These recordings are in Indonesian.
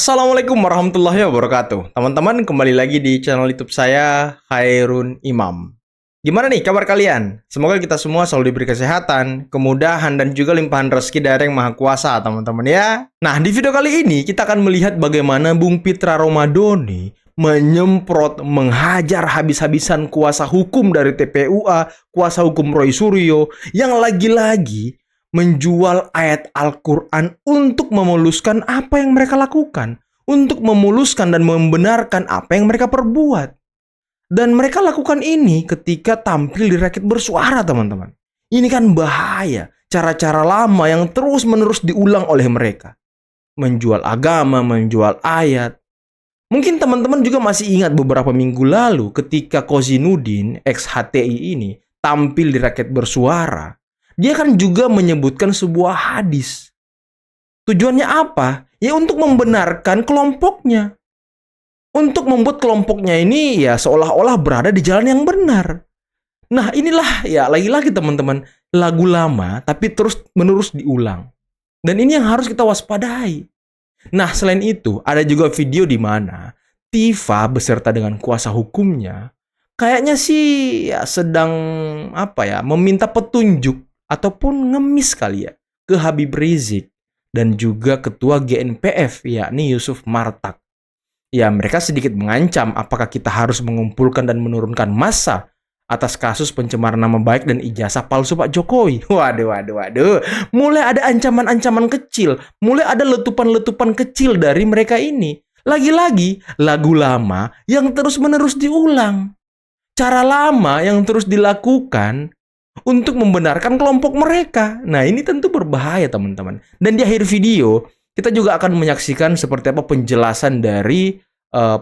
Assalamualaikum warahmatullahi wabarakatuh. Teman-teman, kembali lagi di channel YouTube saya, Khairun Imam. Gimana nih kabar kalian? Semoga kita semua selalu diberi kesehatan, kemudahan, dan juga limpahan rezeki dari Yang Maha Kuasa, teman-teman ya. Nah, di video kali ini kita akan melihat bagaimana Bung Pitra Romadhoni menyemprot, menghajar habis-habisan kuasa hukum dari TPUA, kuasa hukum Roy Suryo, yang lagi-lagi menjual ayat Al-Quran untuk memuluskan apa yang mereka lakukan. Untuk memuluskan dan membenarkan apa yang mereka perbuat. Dan mereka lakukan ini ketika tampil di Rakyat Bersuara, teman-teman. Ini kan bahaya. Cara-cara lama yang terus-menerus diulang oleh mereka. Menjual agama, menjual ayat. Mungkin teman-teman juga masih ingat beberapa minggu lalu ketika Kozinudin, ex-HTI ini, tampil di Rakyat Bersuara. Dia kan juga menyebutkan sebuah hadis. Tujuannya apa? Ya untuk membenarkan kelompoknya. Untuk membuat kelompoknya ini ya seolah-olah berada di jalan yang benar. Nah inilah ya lagi-lagi teman-teman, lagu lama tapi terus-menerus diulang. Dan ini yang harus kita waspadai. Nah selain itu ada juga video di mana Tifa beserta dengan kuasa hukumnya kayaknya sih ya sedang meminta petunjuk ataupun ngemis kali ya ke Habib Rizik dan juga ketua GNPF yakni Yusuf Martak. Ya mereka sedikit mengancam apakah kita harus mengumpulkan dan menurunkan massa atas kasus pencemaran nama baik dan ijazah palsu Pak Jokowi. Waduh. Mulai ada ancaman-ancaman kecil, mulai ada letupan-letupan kecil dari mereka ini. Lagi-lagi lagu lama yang terus-menerus diulang. Cara lama yang terus dilakukan untuk membenarkan kelompok mereka. Nah, ini tentu berbahaya, teman-teman. Dan di akhir video, kita juga akan menyaksikan seperti apa penjelasan dari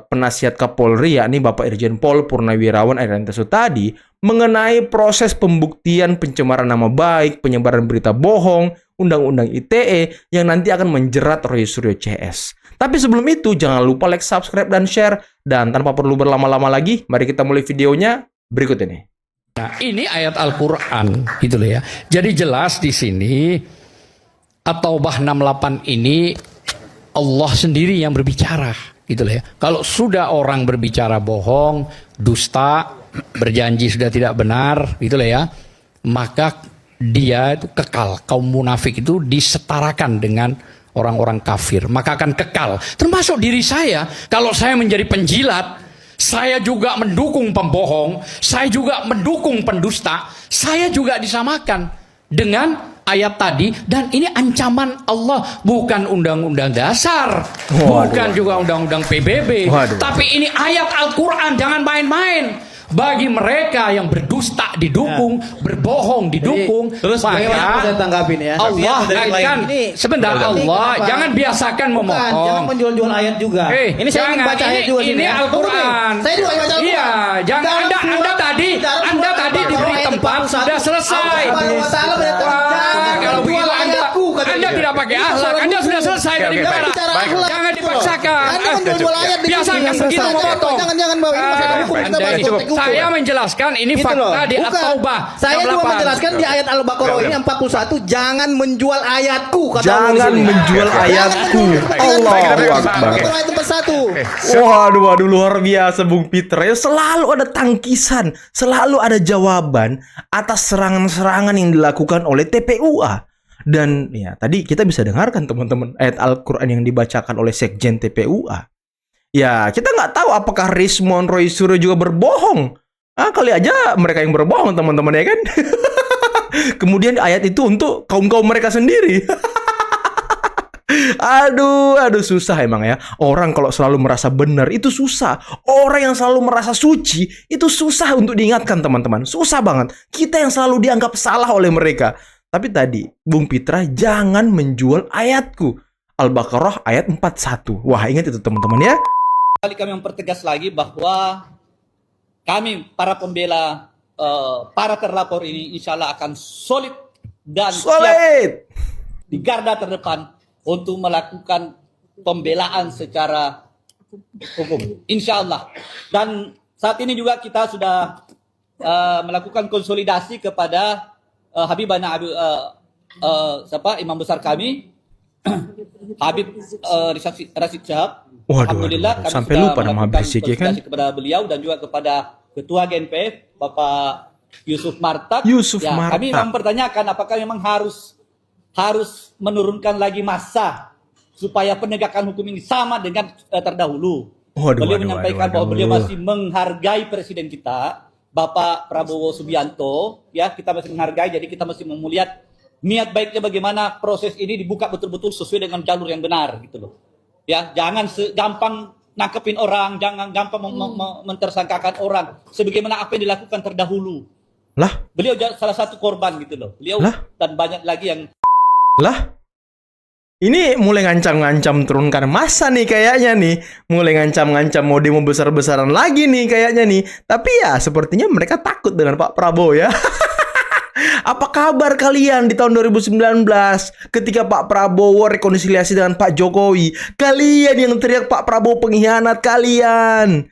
penasihat Kapolri, yakni Bapak Irjen Pol Purnawirawan Arianto Sutadi, mengenai proses pembuktian pencemaran nama baik, penyebaran berita bohong, Undang-Undang ITE, yang nanti akan menjerat Roy Suryo CS. Tapi sebelum itu, jangan lupa like, subscribe, dan share. Dan tanpa perlu berlama-lama lagi, mari kita mulai videonya berikut ini. Nah, ini ayat Al-Qur'an gitu loh ya. Jadi jelas di sini At-Taubah 68 ini Allah sendiri yang berbicara gitu loh ya. Kalau sudah orang berbicara bohong, dusta, berjanji sudah tidak benar gitu loh ya, maka dia itu kekal. Kaum munafik itu disetarakan dengan orang-orang kafir, maka akan kekal. Termasuk diri saya, kalau saya menjadi penjilat, saya juga mendukung pembohong, saya juga mendukung pendusta, saya juga disamakan dengan ayat tadi. Dan ini ancaman Allah, bukan undang-undang dasar, bukan juga undang-undang PBB, tapi ini ayat Al-Quran, jangan main-main. Bagi mereka yang berdusta didukung, berbohong didukung, terus maka saya tanggapin ya. Allah akan sebentar, Allah jangan biasakan memotong. Jangan menjual-jual ayat juga. Ini saya ingin baca ayat juga ini Al-Quran. Saya juga baca Al-Quran. Iya, jangan Anda tadi diberi tempat sudah selesai. Kalau begitu Anda tidak pakai akhlak, Anda sudah selesai dari bicara. Jangan dipaksakan. Anda menjual ayat biasakan segitu memotong. Jangan bawa ini masalah hukum. Saya menjelaskan ini fakta di At-Taubah. Saya juga menjelaskan di ayat Al-Baqarah ini 41, jangan menjual ayatku, kata Jangan menjual ayatku. Allahu Akbar. Ayat 41. Waduh, luar biasa Bung Pitra. Ya, selalu ada tangkisan, selalu ada jawaban atas serangan-serangan yang dilakukan oleh TPUA. Dan ya tadi kita bisa dengarkan teman-teman ayat Al-Quran yang dibacakan oleh Sekjen TPUA. Ya kita nggak tahu apakah Rismon Roy Suryo juga berbohong. Kali aja mereka yang berbohong teman-teman ya kan. Kemudian ayat itu untuk kaum-kaum mereka sendiri. Aduh susah emang ya. Orang kalau selalu merasa benar itu susah. Orang yang selalu merasa suci itu susah untuk diingatkan teman-teman. Susah banget. Kita yang selalu dianggap salah oleh mereka. Tapi tadi Bung Pitra jangan menjual ayatku. Al-Baqarah ayat 41. Wah ingat itu teman-teman ya. Kali kami mempertegas lagi bahwa kami para pembela para terlapor ini insya Allah akan solid dan siap di garda terdepan untuk melakukan pembelaan secara hukum insya Allah. Dan saat ini juga kita sudah melakukan konsolidasi kepada Habibana Imam besar kami Habib Rizik Syihab. Waduh, Alhamdulillah waduh, kami sampai sudah lupa nama Habib melakukan Rizik ya kan? konsultasi kepada beliau dan juga kepada Ketua GNPF Bapak Yusuf Martak. Yusuf Kami Martak. memang mempertanyakan apakah memang harus menurunkan lagi masa supaya penegakan hukum ini sama dengan terdahulu. Beliau menyampaikan bahwa beliau masih menghargai presiden kita, Bapak Prabowo Subianto, ya kita masih menghargai, jadi kita masih melihat niat baiknya bagaimana proses ini dibuka betul-betul sesuai dengan jalur yang benar gitu loh. Ya, jangan gampang nangkepin orang, jangan gampang mentersangkakan orang sebagaimana apa yang dilakukan terdahulu. Lah, beliau salah satu korban gitu loh. Beliau dan banyak lagi yang ini mulai ngancam-ngancam turunkan masa nih kayaknya nih. Mulai ngancam-ngancam mau demo besar-besaran lagi nih kayaknya nih. Tapi ya sepertinya mereka takut dengan Pak Prabowo ya. Apa kabar kalian di tahun 2019 ketika Pak Prabowo rekonsiliasi dengan Pak Jokowi? Kalian yang teriak Pak Prabowo pengkhianat kalian.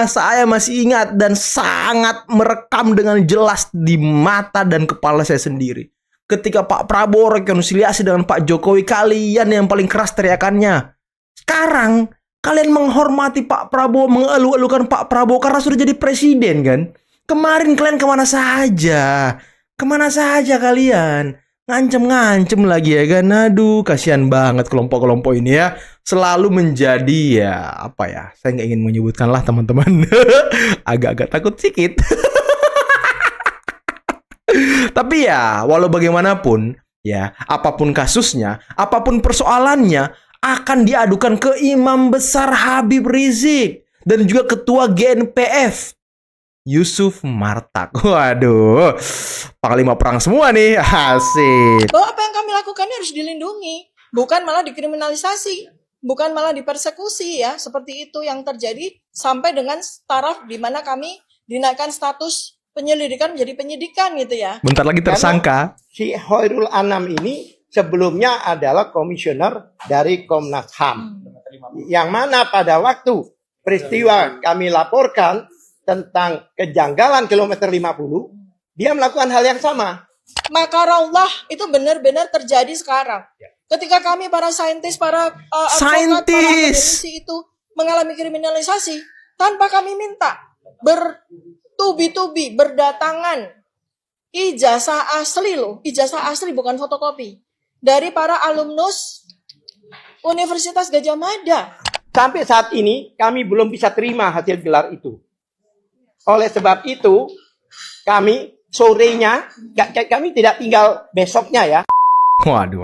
Saya masih ingat dan sangat merekam dengan jelas di mata dan kepala saya sendiri. Ketika Pak Prabowo rekonsiliasi dengan Pak Jokowi, kalian yang paling keras teriakannya. Sekarang, kalian menghormati Pak Prabowo, mengeluh-elukan Pak Prabowo karena sudah jadi presiden kan? Kemarin kalian kemana saja? Kemana saja kalian? Ngancem-ngancem lagi ya kan? Aduh, kasihan banget kelompok-kelompok ini ya. Selalu menjadi ya, apa ya? Saya nggak ingin menyebutkan lah teman-teman. Agak-agak takut sedikit. Tapi ya, walau bagaimanapun, ya, apapun kasusnya, apapun persoalannya, akan diadukan ke Imam Besar Habib Rizik dan juga Ketua GNPF Yusuf Martak. Waduh, panglima perang semua nih, asik. Bahwa apa yang kami lakukan ini harus dilindungi, bukan malah dikriminalisasi, bukan malah dipersekusi ya, seperti itu yang terjadi sampai dengan taraf di mana kami dinaikkan status penyelidikan menjadi penyidikan gitu ya. Bentar lagi tersangka. Karena si Khairul Anam ini sebelumnya adalah komisioner dari Komnas HAM. Yang mana pada waktu peristiwa kami laporkan tentang kejanggalan kilometer 50, dia melakukan hal yang sama. Makarallah itu benar-benar terjadi sekarang. Ketika kami para saintis, para advokat, para akademisi itu mengalami kriminalisasi tanpa kami minta, bertubi-tubi berdatangan ijazah asli loh, ijazah asli bukan fotokopi dari para alumnus Universitas Gadjah Mada. Sampai saat ini kami belum bisa terima hasil gelar itu. Oleh sebab itu kami sorenya, kami tidak tinggal besoknya ya. Waduh.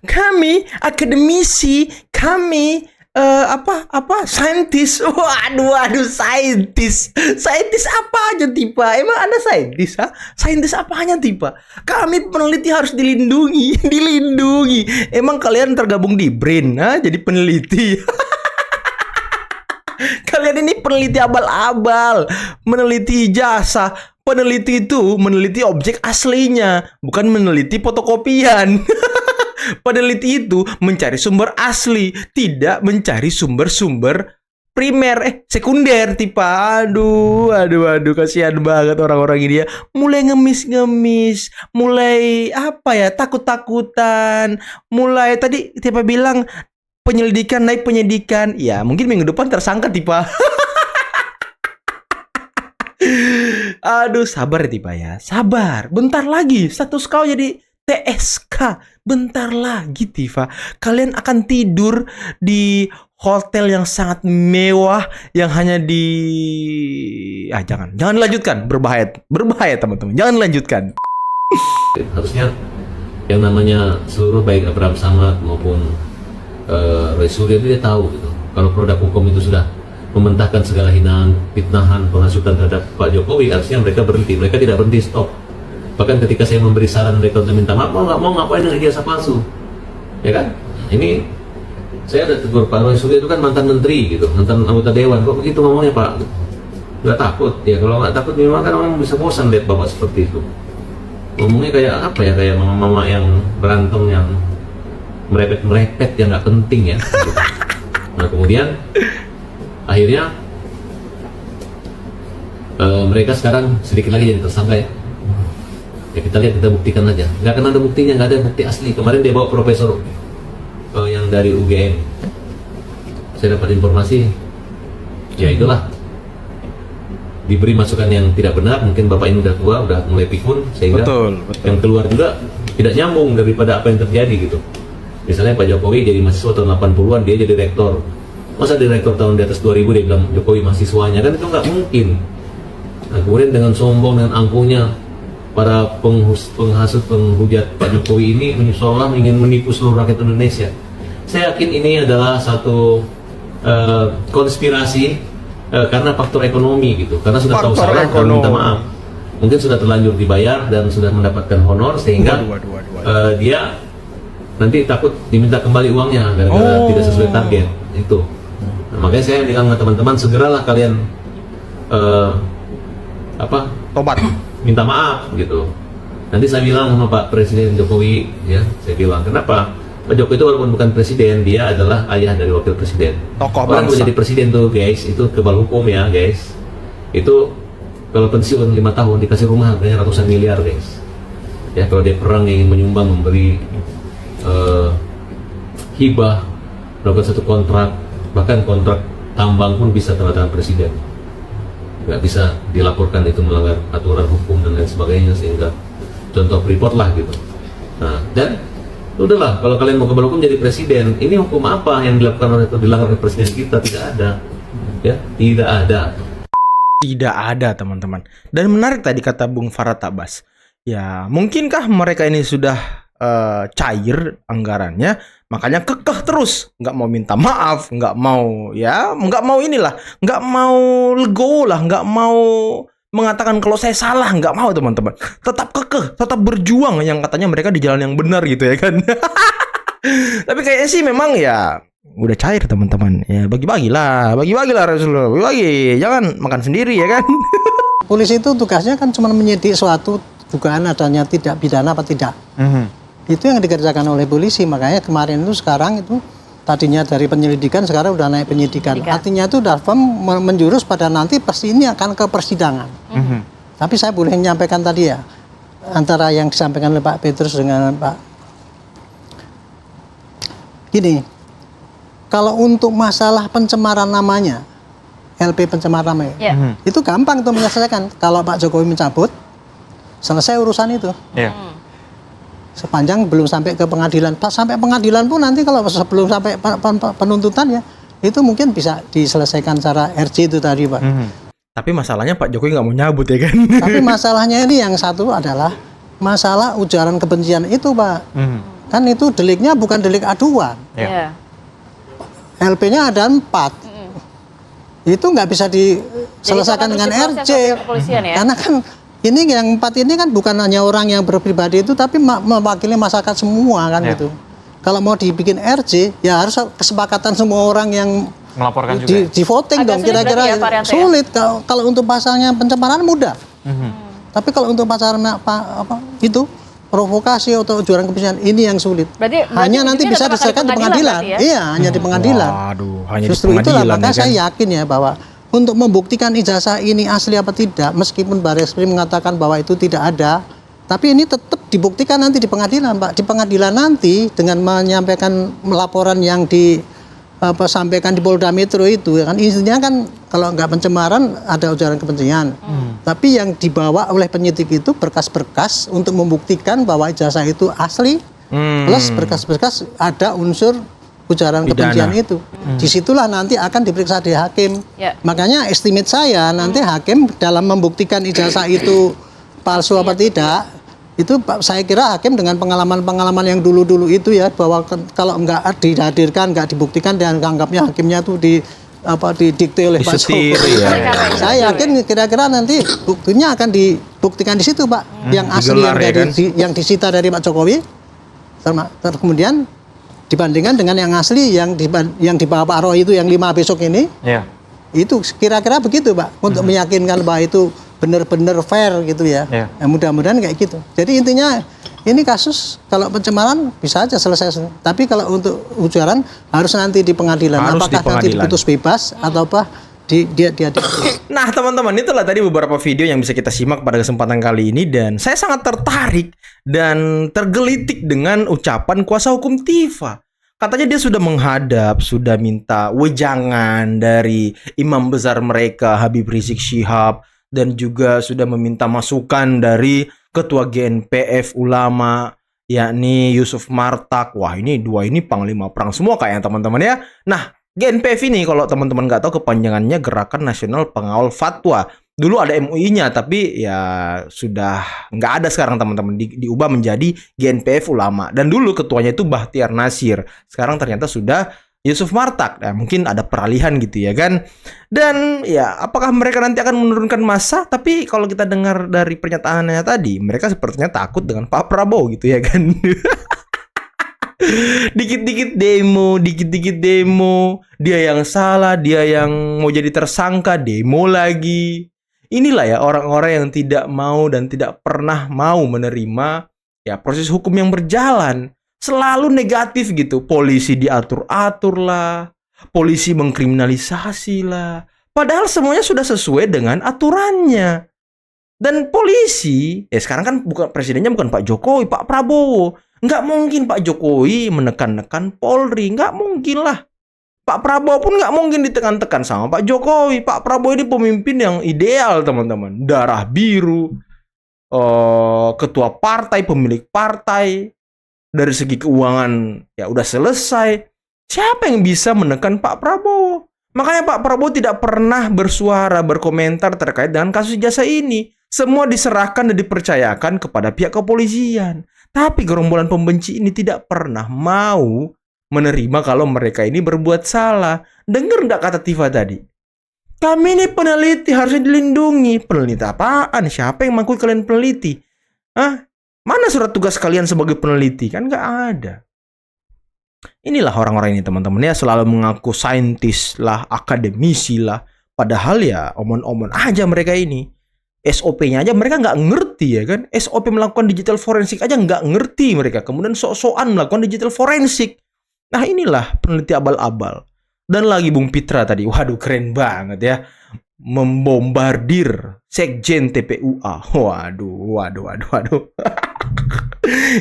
Kami akademisi, kami saintis. Waduh, saintis. Saintis apa aja tipe? Emang Anda saintis, ha? Saintis apanya tipe? Kami peneliti harus dilindungi. Emang kalian tergabung di BRIN, ha? Jadi peneliti. Kalian ini peneliti abal-abal, meneliti ijazah. Peneliti itu meneliti objek aslinya, bukan meneliti fotokopian. Peneliti itu mencari sumber asli, tidak mencari sumber-sumber primer, sekunder tipe. Aduh, kasihan banget orang-orang ini ya. Mulai ngemis, mulai takut-takutan, mulai tadi tipe bilang penyelidikan naik penyidikan. Ya, mungkin minggu depan tersangka tipe. Aduh, sabar ya tipe ya. Sabar, bentar lagi status kau jadi TSK. Bentar lagi Tifa, kalian akan tidur di hotel yang sangat mewah yang hanya di jangan lanjutkan, berbahaya teman-teman, jangan lanjutkan. Harusnya yang namanya seluruh baik Abraham Samad maupun Roy Suryo itu dia tahu gitu. Kalau produk hukum itu sudah mementahkan segala hinaan, fitnahan, penghasutan terhadap Pak Jokowi, harusnya mereka berhenti. Mereka tidak berhenti, stop. Bahkan ketika saya memberi saran mereka untuk minta maaf, mau ngapain dengan ijazah palsu, ya kan? Ini saya ada tegur Pak Roy Suryo itu kan mantan menteri gitu, mantan anggota dewan, kok begitu ngomongnya Pak? Nggak takut? Ya kalau nggak takut memang kan orang bisa bosan lihat bapak seperti itu. Ngomongnya kayak apa ya, kayak mama yang berantem yang merepet yang nggak penting ya. Gitu. Nah kemudian akhirnya mereka sekarang sedikit lagi jadi tersangka ya. Ya kita lihat, kita buktikan aja. Nggak akan ada buktinya, nggak ada bukti asli. Kemarin dia bawa Profesor dari UGM. Saya dapat informasi, ya itulah, diberi masukan yang tidak benar. Mungkin bapak ini udah tua, udah mulai pikun, sehingga Betul. yang keluar juga tidak nyambung daripada apa yang terjadi gitu. Misalnya Pak Jokowi jadi mahasiswa tahun 80-an, dia jadi rektor. Masa direktur tahun di atas 2000 dia bilang Jokowi mahasiswanya, kan itu nggak mungkin. Nah, kemudian dengan sombong, dengan angkuhnya, para penghasut, penghujat Pak Jokowi ini seolah ingin menipu seluruh rakyat Indonesia. Saya yakin ini adalah satu konspirasi karena faktor ekonomi gitu. Karena sudah tahu Faktor salah dan ekonomi. minta maaf. Mungkin sudah terlanjur dibayar dan sudah mendapatkan honor, sehingga dia nanti takut diminta kembali uangnya gara-gara tidak sesuai target itu. Nah, makanya saya bilang ke teman-teman, segeralah kalian Tobat. minta maaf gitu. Nanti saya bilang sama Pak Presiden Jokowi, ya, saya bilang, kenapa Pak Jokowi itu walaupun bukan presiden, dia adalah ayah dari wakil presiden. Tokoh Orang bangsa. menjadi presiden tuh guys, itu kebal hukum ya guys. Itu kalau pensiun 5 tahun dikasih rumah harganya ratusan miliar guys. Ya, kalau dia perang ingin menyumbang, memberi hibah, melakukan satu kontrak, bahkan kontrak tambang pun bisa tanda tangan presiden. Nggak bisa dilaporkan itu melanggar aturan hukum dan lain sebagainya, sehingga contoh Freeport lah gitu. Nah, dan udahlah, kalau kalian mau kebal hukum jadi presiden, ini hukum apa yang dilakukan oleh atau dilanggar oleh presiden kita? Tidak ada, ya, tidak ada. Tidak ada, teman-teman. Dan menarik tadi kata Bung Farad Abbas. Ya, mungkinkah mereka ini sudah cair anggarannya, makanya kekeh terus, nggak mau minta maaf, nggak mau inilah, nggak mau legowo lah, nggak mau mengatakan kalau saya salah, nggak mau, teman-teman. Tetap kekeh, tetap berjuang, yang katanya mereka di jalan yang benar gitu ya kan. Tapi kayaknya sih memang ya udah cair, teman-teman. Ya bagi-bagilah Rasulullah, bagi-bagi, jangan makan sendiri ya kan. Polisi itu tugasnya kan cuma menyidik suatu dugaan adanya tidak pidana apa tidak. Itu yang dikerjakan oleh polisi. Makanya kemarin itu, sekarang itu tadinya dari penyelidikan sekarang udah naik penyidikan. Artinya itu udah firm menjurus pada nanti pasti ini akan ke persidangan. Tapi saya boleh menyampaikan tadi ya, antara yang disampaikan oleh Pak Petrus dengan Pak, gini, kalau untuk masalah pencemaran namanya, LP pencemaran namanya, itu gampang tuh menyelesaikan. Kalau Pak Jokowi mencabut, selesai urusan itu. Sepanjang belum sampai ke pengadilan. Sampai pengadilan pun nanti kalau sebelum sampai penuntutan ya, itu mungkin bisa diselesaikan secara RJ itu tadi, Pak. Tapi masalahnya Pak Jokowi nggak mau nyabut ya kan. Tapi masalahnya ini yang satu adalah masalah ujaran kebencian itu, Pak. Kan itu deliknya bukan delik aduan. LP-nya ada 4. Itu nggak bisa diselesaikan dengan RJ. Karena kan ini yang 4 ini kan bukan hanya orang yang berpribadi itu, tapi mewakili masyarakat semua kan gitu. Kalau mau dibikin RJ, ya harus kesepakatan semua orang yang melaporkan juga. Di voting dong, kira-kira sulit. Kalau untuk pasalnya pencemaran mudah. Tapi kalau untuk pasalnya itu provokasi atau ujaran kebencian, ini yang sulit. Berarti hanya nanti bisa diselesaikan di pengadilan. Iya, hanya di pengadilan. Waduh, hanya Justru di itulah pengadilan maka ya kan? saya yakin ya bahwa untuk membuktikan ijazah ini asli apa tidak, meskipun Barreskrim mengatakan bahwa itu tidak ada, tapi ini tetap dibuktikan nanti di pengadilan, Pak. Di pengadilan nanti dengan menyampaikan laporan yang disampaikan di Polda Metro itu, kan intinya kan kalau nggak pencemaran ada ujaran kebencian. Tapi yang dibawa oleh penyidik itu berkas-berkas untuk membuktikan bahwa ijazah itu asli, plus berkas-berkas ada unsur ujaran kebencian itu. Disitulah nanti akan diperiksa di hakim. Makanya estimate saya nanti hakim dalam membuktikan ijazah itu palsu apa tidak, itu saya kira hakim dengan pengalaman-pengalaman yang dulu-dulu itu ya, bahwa kalau nggak dihadirkan, nggak dibuktikan, dan anggapnya hakimnya tuh didikte oleh Pak Jokowi. Saya yakin kira-kira nanti buktinya akan dibuktikan di situ, Pak. Yang asli yang disita dari Pak Jokowi, kemudian dibandingkan dengan yang asli yang dibawa Pak Roy itu yang 5 besok ini. Itu kira-kira begitu, Pak, untuk meyakinkan bahwa itu benar-benar fair gitu ya. Mudah-mudahan kayak gitu. Jadi intinya ini kasus kalau pencemaran bisa aja selesai. Tapi kalau untuk ujaran harus nanti di pengadilan. Apakah nanti diputus bebas atau apa dia. Nah, teman-teman, itulah tadi beberapa video yang bisa kita simak pada kesempatan kali ini, dan saya sangat tertarik dan tergelitik dengan ucapan kuasa hukum Tifa. Katanya dia sudah menghadap, sudah minta wejangan dari imam besar mereka Habib Rizik Syihab, dan juga sudah meminta masukan dari ketua GNPF ulama yakni Yusuf Martak. Wah, ini dua ini panglima perang semua kayaknya teman-teman ya. Nah, GNPF ini kalau teman-teman nggak tahu kepanjangannya Gerakan Nasional Pengawal Fatwa. Dulu ada MUI-nya, tapi ya sudah nggak ada sekarang teman-teman. Diubah menjadi GNPF Ulama. Dan dulu ketuanya itu Bahtiar Nasir. Sekarang ternyata sudah Yusuf Martak. Nah, mungkin ada peralihan gitu ya kan. Dan ya apakah mereka nanti akan menurunkan massa? Tapi kalau kita dengar dari pernyataannya tadi, mereka sepertinya takut dengan Pak Prabowo gitu ya kan. Dikit-dikit demo, dia yang salah, dia yang mau jadi tersangka, demo lagi. Inilah ya orang-orang yang tidak mau dan tidak pernah mau menerima ya proses hukum yang berjalan. Selalu negatif gitu. Polisi diatur-atur lah, polisi mengkriminalisasi lah. Padahal semuanya sudah sesuai dengan aturannya. Dan polisi, ya sekarang kan bukan presidennya bukan Pak Jokowi, Pak Prabowo. Nggak mungkin Pak Jokowi menekan-nekan Polri, nggak mungkin lah. Pak Prabowo pun nggak mungkin ditekan-tekan sama Pak Jokowi. Pak Prabowo ini pemimpin yang ideal teman-teman. Darah biru, ketua partai, pemilik partai. Dari segi keuangan ya udah selesai. Siapa yang bisa menekan Pak Prabowo? Makanya Pak Prabowo tidak pernah bersuara, berkomentar terkait dengan kasus jasa ini. Semua diserahkan dan dipercayakan kepada pihak kepolisian. Tapi gerombolan pembenci ini tidak pernah mau menerima kalau mereka ini berbuat salah. Dengar nggak kata Tifa tadi? Kami ini peneliti, harusnya dilindungi. Peneliti apaan? Siapa yang mengakui kalian peneliti? Hah? Mana surat tugas kalian sebagai peneliti? Kan nggak ada. Inilah orang-orang ini teman-teman ya, selalu mengaku saintis lah, akademisi lah. Padahal ya omon-omon aja mereka ini. SOP-nya aja mereka nggak ngerti ya kan. SOP melakukan digital forensik aja nggak ngerti mereka. Kemudian sok-sokan melakukan digital forensik. Nah inilah peneliti abal-abal. Dan lagi Bung Pitra tadi, waduh keren banget ya. Membombardir Sekjen TPUA. Waduh.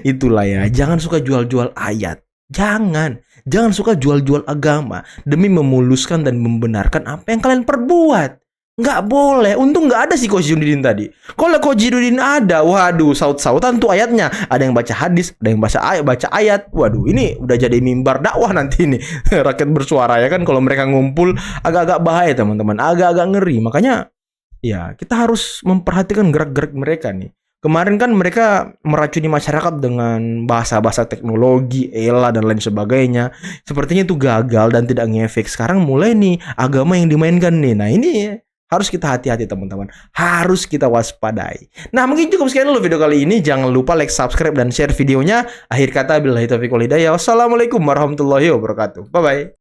Itulah ya, jangan suka jual-jual ayat. Jangan suka jual-jual agama demi memuluskan dan membenarkan apa yang kalian perbuat. Nggak boleh. Untung nggak ada si Ko Jirudin tadi. Kalau Ko Jirudin ada, waduh, saut-sautan tuh ayatnya. Ada yang baca hadis, ada yang baca ayat. Waduh, ini udah jadi mimbar dakwah nanti nih. Rakyat bersuara ya kan. Kalau mereka ngumpul agak-agak bahaya teman-teman. Agak-agak ngeri. Makanya ya kita harus memperhatikan gerak-gerik mereka nih. Kemarin kan mereka meracuni masyarakat dengan bahasa-bahasa teknologi, ELA dan lain sebagainya. Sepertinya itu gagal dan tidak ngefek. Sekarang mulai nih agama yang dimainkan nih. Nah ini harus kita hati-hati teman-teman. Harus kita waspadai. Nah mungkin cukup sekian dulu video kali ini. Jangan lupa like, subscribe, dan share videonya. Akhir kata billahi taufiq wal hidayah. Wassalamualaikum warahmatullahi wabarakatuh. Bye-bye.